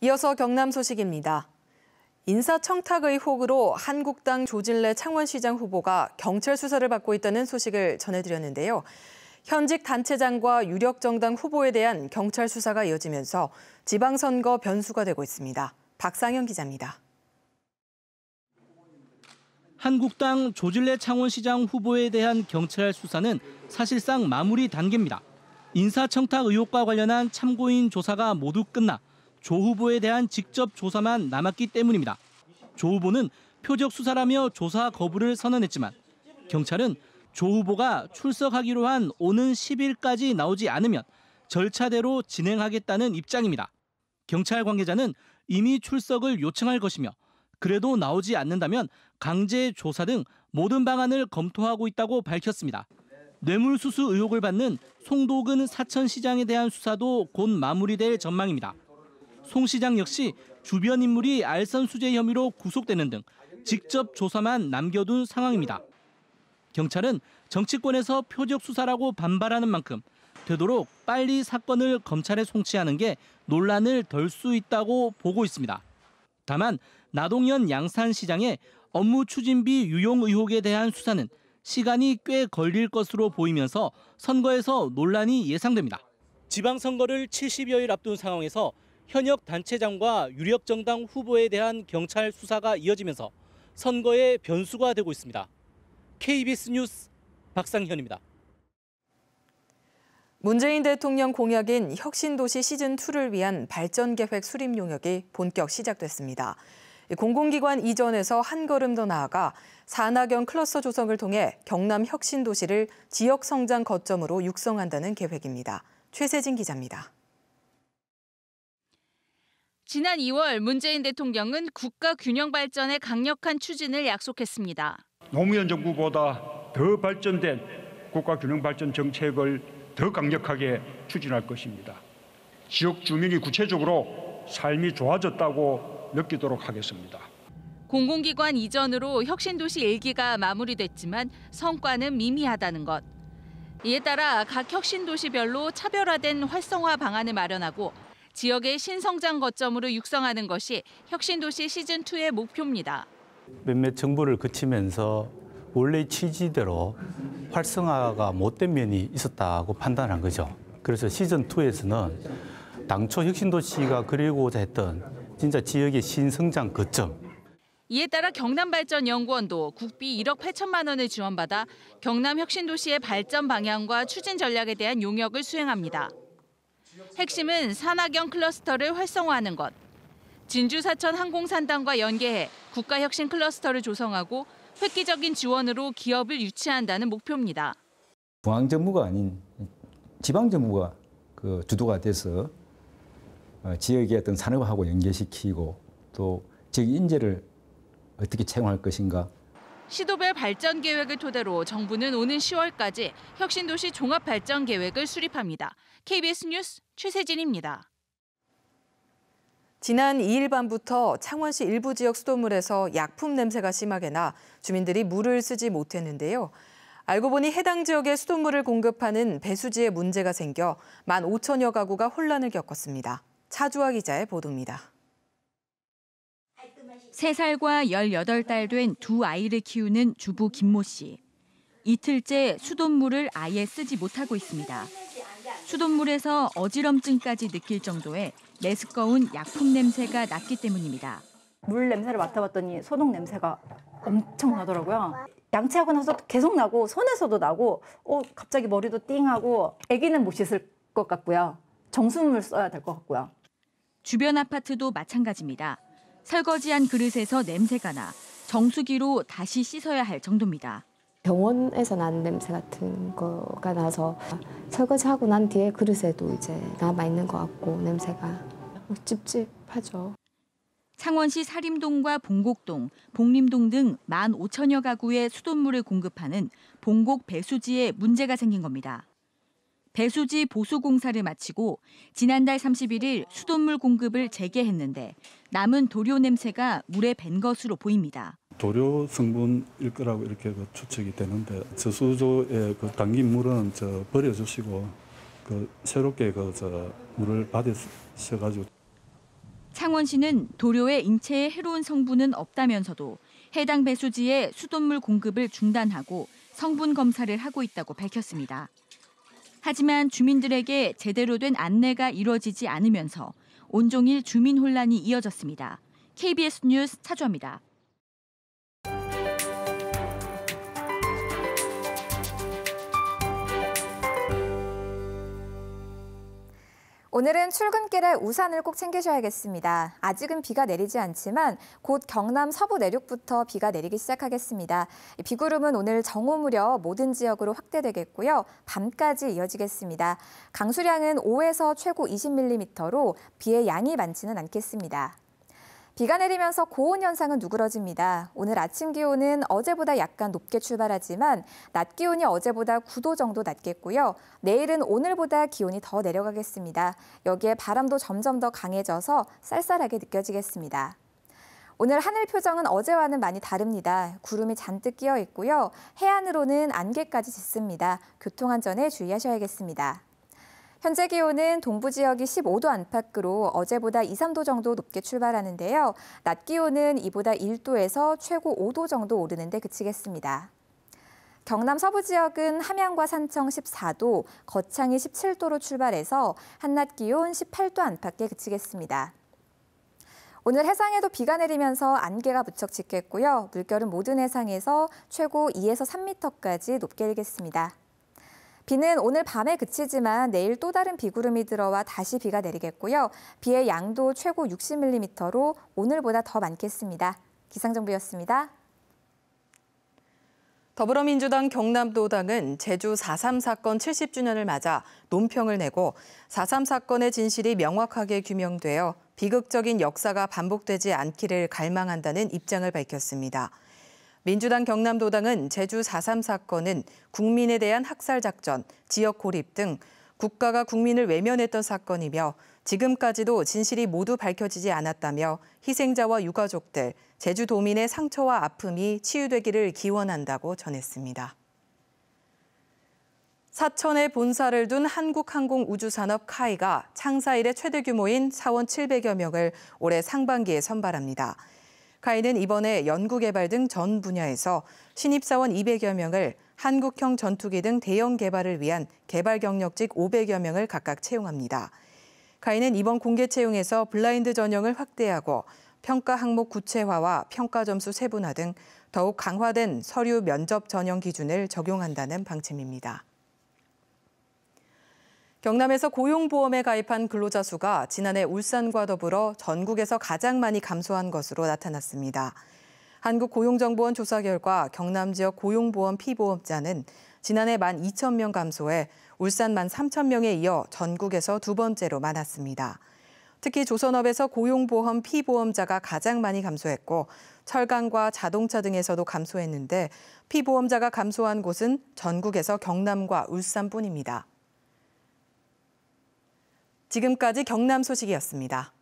이어서 경남 소식입니다. 인사청탁 의혹으로 한국당 조질래 창원시장 후보가 경찰 수사를 받고 있다는 소식을 전해드렸는데요. 현직 단체장과 유력 정당 후보에 대한 경찰 수사가 이어지면서 지방선거 변수가 되고 있습니다. 박상현 기자입니다. 한국당 조질래 창원시장 후보에 대한 경찰 수사는 사실상 마무리 단계입니다. 인사청탁 의혹과 관련한 참고인 조사가 모두 끝나 조 후보에 대한 직접 조사만 남았기 때문입니다. 조 후보는 표적 수사라며 조사 거부를 선언했지만 경찰은 조 후보가 출석하기로 한 오는 10일까지 나오지 않으면 절차대로 진행하겠다는 입장입니다. 경찰 관계자는 이미 출석을 요청할 것이며 그래도 나오지 않는다면 강제 조사 등 모든 방안을 검토하고 있다고 밝혔습니다. 뇌물수수 의혹을 받는 송도근 사천시장에 대한 수사도 곧 마무리될 전망입니다. 송 시장 역시 주변 인물이 알선 수재 혐의로 구속되는 등 직접 조사만 남겨둔 상황입니다. 경찰은 정치권에서 표적 수사라고 반발하는 만큼 되도록 빨리 사건을 검찰에 송치하는 게 논란을 덜 수 있다고 보고 있습니다. 다만 나동현 양산시장의 업무 추진비 유용 의혹에 대한 수사는 시간이 꽤 걸릴 것으로 보이면서 선거에서 논란이 예상됩니다. 지방선거를 70여일 앞둔 상황에서 현역 단체장과 유력 정당 후보에 대한 경찰 수사가 이어지면서 선거의 변수가 되고 있습니다. KBS 뉴스 박상현입니다. 문재인 대통령 공약인 혁신도시 시즌2를 위한 발전계획 수립 용역이 본격 시작됐습니다. 공공기관 이전에서 한 걸음 더 나아가 산학형 클러스터 조성을 통해 경남 혁신도시를 지역성장 거점으로 육성한다는 계획입니다. 최세진 기자입니다. 지난 2월 문재인 대통령은 국가 균형 발전의 강력한 추진을 약속했습니다. 노무현 정부보다 더 발전된 국가 균형 발전 정책을 더 강력하게 추진할 것입니다. 지역 주민이 구체적으로 삶이 좋아졌다고 느끼도록 하겠습니다. 공공기관 이전으로 혁신도시 1기가 마무리됐지만 성과는 미미하다는 것. 이에 따라 각 혁신도시별로 차별화된 활성화 방안을 마련하고 지역의 신성장 거점으로 육성하는 것이 혁신도시 시즌2의 목표입니다. 몇몇 정보를 거치면서 원래 취지대로 활성화가 못된 면이 있었다고 판단한 거죠. 그래서 시즌2에서는 당초 혁신도시가 그리고자 했던 진짜 지역의 신성장 거점. 이에 따라 경남발전연구원도 국비 1억 8천만 원을 지원받아 경남 혁신도시의 발전 방향과 추진 전략에 대한 용역을 수행합니다. 핵심은 산학형 클러스터를 활성화하는 것. 진주 사천 항공산단과 연계해 국가혁신 클러스터를 조성하고 획기적인 지원으로 기업을 유치한다는 목표입니다. 중앙정부가 아닌 지방정부가 주도가 돼서 지역의 어떤 산업하고 연계시키고 또 지역 인재를 어떻게 채용할 것인가. 시도별 발전 계획을 토대로 정부는 오는 10월까지 혁신도시 종합발전 계획을 수립합니다. KBS 뉴스 최세진입니다. 지난 2일 밤부터 창원시 일부 지역 수돗물에서 약품 냄새가 심하게 나 주민들이 물을 쓰지 못했는데요. 알고 보니 해당 지역에 수돗물을 공급하는 배수지에 문제가 생겨 15,000여 가구가 혼란을 겪었습니다. 차주아 기자의 보도입니다. 3살과 18달 된 두 아이를 키우는 주부 김모 씨. 이틀째 수돗물을 아예 쓰지 못하고 있습니다. 수돗물에서 어지럼증까지 느낄 정도의 메스꺼운 약품 냄새가 났기 때문입니다. 물 냄새를 맡아봤더니 소독 냄새가 엄청 나더라고요. 양치하고 나서 계속 나고 손에서도 나고 갑자기 머리도 띵하고 아기는 못 씻을 것 같고요. 정수물 써야 될 것 같고요. 주변 아파트도 마찬가지입니다. 설거지한 그릇에서 냄새가 나 정수기로 다시 씻어야 할 정도입니다. 병원에서 나는 냄새 같은 거가 나서 설거지하고 난 뒤에 그릇에도 이제 남아있는 것 같고 냄새가 찝찝하죠. 창원시 사림동과 봉곡동, 봉림동 등 15,000여 가구의 수돗물을 공급하는 봉곡 배수지에 문제가 생긴 겁니다. 배수지 보수 공사를 마치고 지난달 31일 수돗물 공급을 재개했는데 남은 도료 냄새가 물에 밴 것으로 보입니다. 도료 성분일 거라고 이렇게 추측이 되는데 저수조에 담긴 물은 버려주시고 새롭게 물을 받으셔가지고. 창원시는 도료에 인체에 해로운 성분은 없다면서도 해당 배수지에 수돗물 공급을 중단하고 성분 검사를 하고 있다고 밝혔습니다. 하지만 주민들에게 제대로 된 안내가 이루어지지 않으면서 온종일 주민 혼란이 이어졌습니다. KBS 뉴스 차주아입니다. 오늘은 출근길에 우산을 꼭 챙기셔야겠습니다. 아직은 비가 내리지 않지만 곧 경남 서부 내륙부터 비가 내리기 시작하겠습니다. 비구름은 오늘 정오 무렵 모든 지역으로 확대되겠고요. 밤까지 이어지겠습니다. 강수량은 5에서 최고 20mm로 비의 양이 많지는 않겠습니다. 비가 내리면서 고온 현상은 누그러집니다. 오늘 아침 기온은 어제보다 약간 높게 출발하지만 낮 기온이 어제보다 9도 정도 낮겠고요. 내일은 오늘보다 기온이 더 내려가겠습니다. 여기에 바람도 점점 더 강해져서 쌀쌀하게 느껴지겠습니다. 오늘 하늘 표정은 어제와는 많이 다릅니다. 구름이 잔뜩 끼어 있고요. 해안으로는 안개까지 짙습니다. 교통안전에 주의하셔야겠습니다. 현재 기온은 동부 지역이 15도 안팎으로 어제보다 2, 3도 정도 높게 출발하는데요. 낮 기온은 이보다 1도에서 최고 5도 정도 오르는 데 그치겠습니다. 경남 서부 지역은 함양과 산청 14도, 거창이 17도로 출발해서 한낮 기온 18도 안팎에 그치겠습니다. 오늘 해상에도 비가 내리면서 안개가 무척 짙겠고요. 물결은 모든 해상에서 최고 2에서 3m까지 높게 일겠습니다. 비는 오늘 밤에 그치지만 내일 또 다른 비구름이 들어와 다시 비가 내리겠고요. 비의 양도 최고 60mm로 오늘보다 더 많겠습니다. 기상정보였습니다. 더불어민주당 경남도당은 제주 4.3 사건 70주년을 맞아 논평을 내고 4.3 사건의 진실이 명확하게 규명되어 비극적인 역사가 반복되지 않기를 갈망한다는 입장을 밝혔습니다. 민주당 경남도당은 제주 4.3 사건은 국민에 대한 학살작전, 지역 고립 등 국가가 국민을 외면했던 사건이며 지금까지도 진실이 모두 밝혀지지 않았다며 희생자와 유가족들, 제주도민의 상처와 아픔이 치유되기를 기원한다고 전했습니다. 사천에 본사를 둔 한국항공우주산업 카이가 창사 이래 최대 규모인 사원 700여 명을 올해 상반기에 선발합니다. 카이는 이번에 연구개발 등 전 분야에서 신입사원 200여 명을 한국형 전투기 등 대형 개발을 위한 개발 경력직 500여 명을 각각 채용합니다. 카이는 이번 공개 채용에서 블라인드 전형을 확대하고 평가 항목 구체화와 평가 점수 세분화 등 더욱 강화된 서류 면접 전형 기준을 적용한다는 방침입니다. 경남에서 고용보험에 가입한 근로자 수가 지난해 울산과 더불어 전국에서 가장 많이 감소한 것으로 나타났습니다. 한국고용정보원 조사 결과 경남 지역 고용보험 피보험자는 지난해 12,000명 감소해 울산 13,000명에 이어 전국에서 두 번째로 많았습니다. 특히 조선업에서 고용보험 피보험자가 가장 많이 감소했고 철강과 자동차 등에서도 감소했는데 피보험자가 감소한 곳은 전국에서 경남과 울산뿐입니다. 지금까지 경남 소식이었습니다.